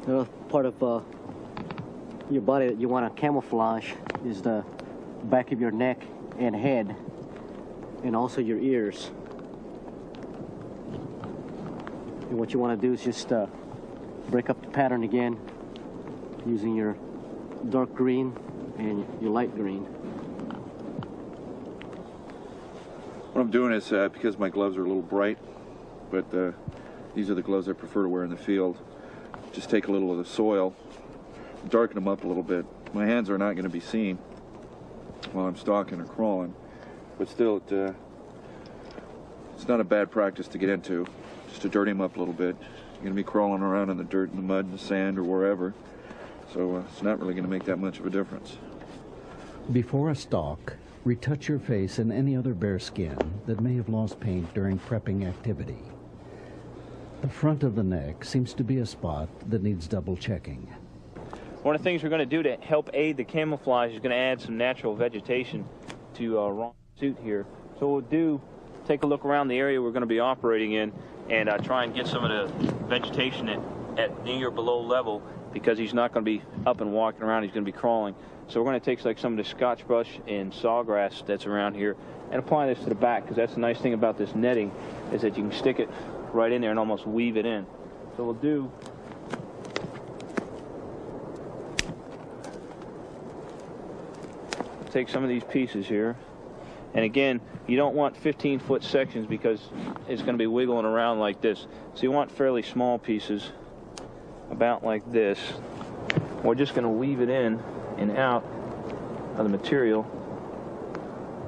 Another part of your body that you want to camouflage is the back of your neck and head, and also your ears. And what you want to do is just break up the pattern again using your dark green and your light green. What I'm doing is, because my gloves are a little bright, but these are the gloves I prefer to wear in the field, just take a little of the soil, darken them up a little bit. My hands are not going to be seen while I'm stalking or crawling, but still it's not a bad practice to get into, just to dirty them up a little bit. You're going to be crawling around in the dirt and the mud and the sand or wherever, so it's not really going to make that much of a difference. Before a stalk, retouch your face and any other bare skin that may have lost paint during prepping activity. The front of the neck seems to be a spot that needs double checking. One of the things we're going to do to help aid the camouflage is going to add some natural vegetation to Ron's suit here. So we'll do, take a look around the area we're going to be operating in and try and get some of the vegetation at near or below level, because he's not going to be up and walking around, he's going to be crawling. So we're going to take like some of the scotch brush and sawgrass that's around here and apply this to the back, because that's the nice thing about this netting, is that you can stick it right in there and almost weave it in. So we'll do take some of these pieces here, and again, you don't want 15-foot sections because it's going to be wiggling around like this. So you want fairly small pieces, about like this. We're just going to weave it in and out of the material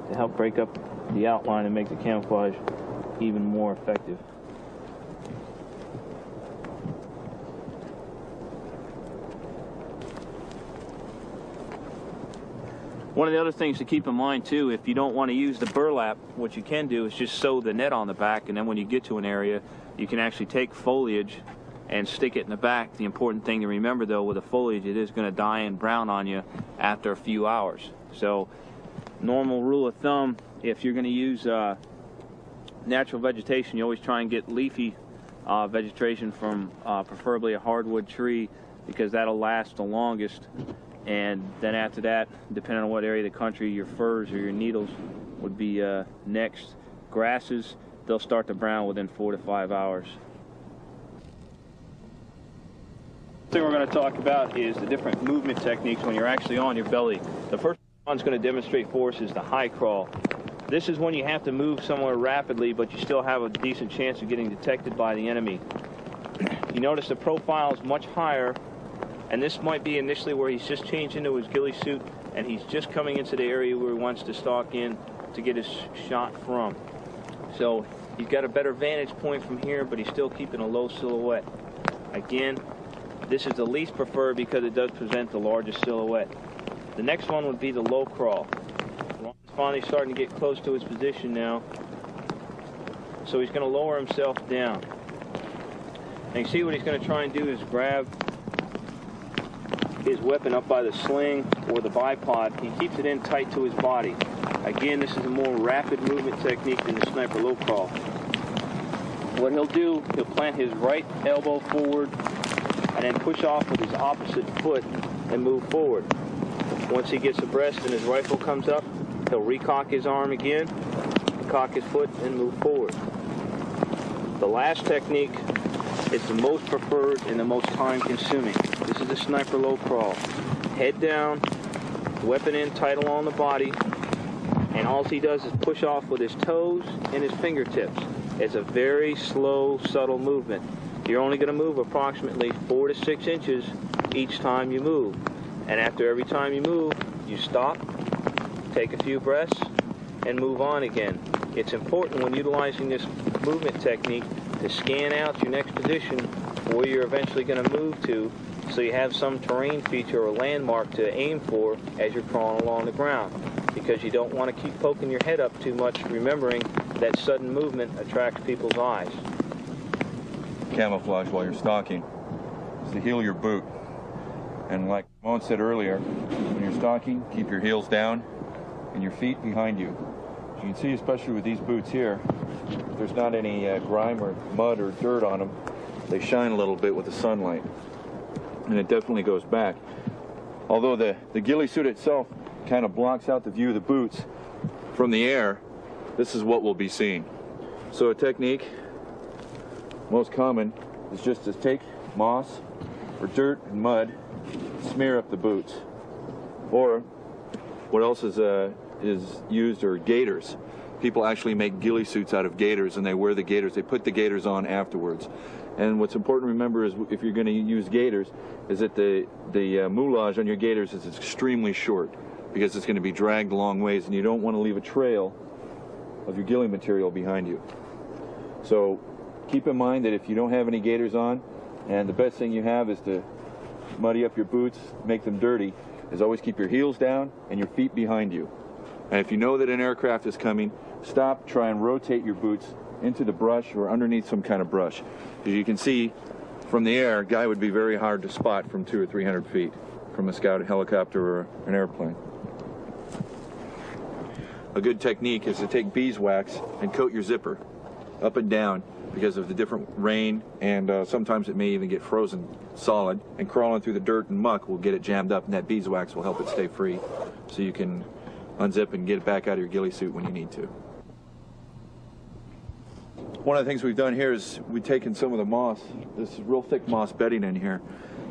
to help break up the outline and make the camouflage even more effective. One of the other things to keep in mind too, if you don't want to use the burlap, what you can do is just sew the net on the back, and then when you get to an area, you can actually take foliage and stick it in the back. The important thing to remember though, with the foliage, it is going to die and brown on you after a few hours. So normal rule of thumb, if you're going to use natural vegetation, you always try and get leafy vegetation from preferably a hardwood tree, because that'll last the longest. And then after that, depending on what area of the country, your firs or your needles would be next. Grasses, they'll start to brown within 4 to 5 hours. The thing we're going to talk about is the different movement techniques when you're actually on your belly. The first one's going to demonstrate for us is the high crawl. This is when you have to move somewhere rapidly, but you still have a decent chance of getting detected by the enemy. You notice the profile is much higher, and this might be initially where he's just changed into his ghillie suit and he's just coming into the area where he wants to stalk in to get his shot from. So he's got a better vantage point from here, but he's still keeping a low silhouette. Again, this is the least preferred because it does present the largest silhouette. The next one would be the low crawl. Ron's finally starting to get close to his position now, so he's going to lower himself down. And you see what he's going to try and do is grab his weapon up by the sling or the bipod. He keeps it in tight to his body. Again, this is a more rapid movement technique than the sniper low crawl. What he'll do, he'll plant his right elbow forward and then push off with his opposite foot and move forward. Once he gets abreast and his rifle comes up, he'll recock his arm again, cock his foot, and move forward. The last technique is the most preferred and the most time-consuming. This is the sniper low crawl. Head down, weapon in tight along the body, and all he does is push off with his toes and his fingertips. It's a very slow, subtle movement. You're only going to move approximately 4 to 6 inches each time you move. And after every time you move, you stop, take a few breaths, and move on again. It's important when utilizing this movement technique to scan out your next position where you're eventually going to move to, so you have some terrain feature or landmark to aim for as you're crawling along the ground, because you don't want to keep poking your head up too much, remembering that sudden movement attracts people's eyes. Camouflage while you're stalking is to heel your boot. And like Moen said earlier, when you're stalking, keep your heels down and your feet behind you. As you can see, especially with these boots here, there's not any grime or mud or dirt on them. They shine a little bit with the sunlight. and it definitely goes back. Although the ghillie suit itself kind of blocks out the view of the boots from the air, this is what we'll be seeing. So a technique, most common, is just to take moss or dirt and mud, smear up the boots. Or what else is used are gaiters. People actually make ghillie suits out of gaiters, and they wear the gaiters. They put the gaiters on afterwards. And what's important to remember is if you're going to use gaiters, is that the moulage on your gaiters is extremely short, because it's going to be dragged a long ways, and you don't want to leave a trail of your ghillie material behind you. So keep in mind that if you don't have any gaiters on, and the best thing you have is to muddy up your boots, make them dirty, is always keep your heels down and your feet behind you. And if you know that an aircraft is coming, stop, try and rotate your boots into the brush or underneath some kind of brush. As you can see, from the air, a guy would be very hard to spot from 200 or 300 feet from a scout helicopter or an airplane. A good technique is to take beeswax and coat your zipper up and down because of the different rain, and sometimes it may even get frozen solid, and crawling through the dirt and muck will get it jammed up, and that beeswax will help it stay free so you can unzip and get it back out of your ghillie suit when you need to. One of the things we've done here is we've taken some of the moss, this real thick moss bedding in here,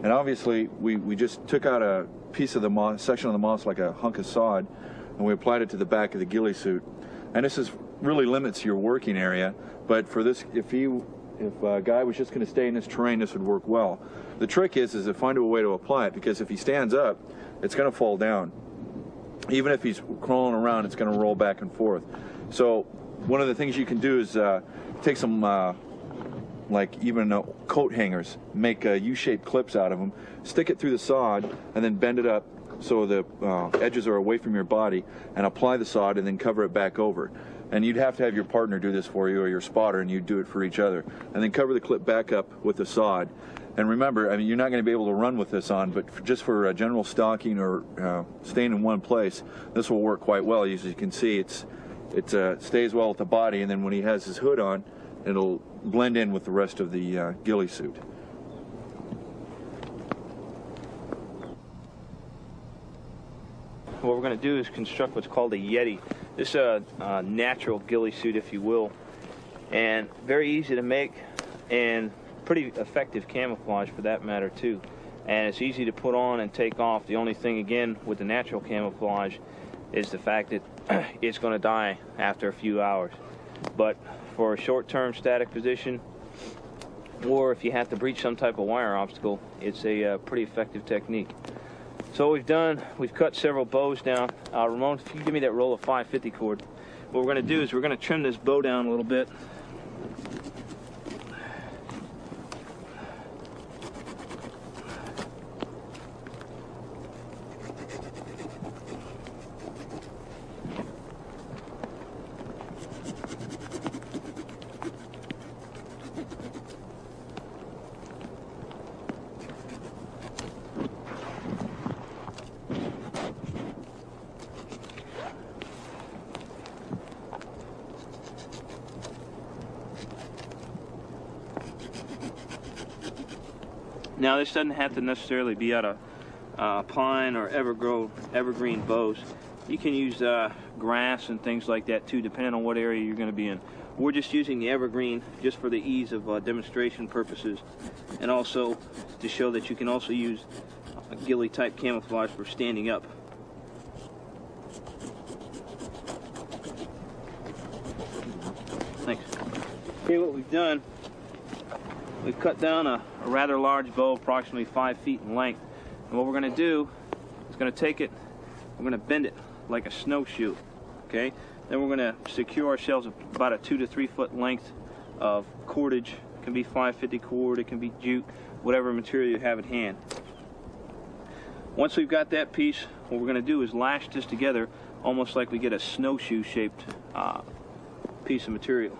and obviously we just took out a piece of the moss, section of the moss like a hunk of sod, and we applied it to the back of the ghillie suit. And this is really limits your working area, but for this, if a guy was just going to stay in this terrain, this would work well. The trick is to find a way to apply it, because if he stands up, it's going to fall down. Even if he's crawling around, it's going to roll back and forth. So one of the things you can do is take some like even coat hangers, make U-shaped clips out of them, stick it through the sod, and then bend it up so the edges are away from your body, and apply the sod and then cover it back over. And you'd have to have your partner do this for you, or your spotter, and you'd do it for each other. And then cover the clip back up with the sod. And remember, I mean, you're not going to be able to run with this on, but just for general stalking or staying in one place, this will work quite well. As you can see, it stays well with the body, and then when he has his hood on, it'll blend in with the rest of the ghillie suit. What we're going to do is construct what's called a Yeti. This is a natural ghillie suit, if you will, and very easy to make and pretty effective camouflage for that matter too. And it's easy to put on and take off. The only thing again with the natural camouflage is the fact that it's going to die after a few hours. But for a short-term static position, or if you have to breach some type of wire obstacle, it's a pretty effective technique. So what we've done, we've cut several bows down. Ramon, if you give me that roll of 550 cord, what we're going to do is we're going to trim this bow down a little bit. Now this doesn't have to necessarily be out of pine or evergreen bows. You can use grass and things like that too, depending on what area you're going to be in. We're just using the evergreen just for the ease of demonstration purposes, and also to show that you can also use a ghillie type camouflage for standing up. Thanks. Okay, what we've done, we've cut down a rather large bow, approximately 5 feet in length. And what we're going to do is going to take it, we're going to bend it like a snowshoe. Okay? Then we're going to secure ourselves about a 2 to 3 foot length of cordage. It can be 550 cord, it can be jute, whatever material you have at hand. Once we've got that piece, what we're going to do is lash this together almost like we get a snowshoe shaped piece of material.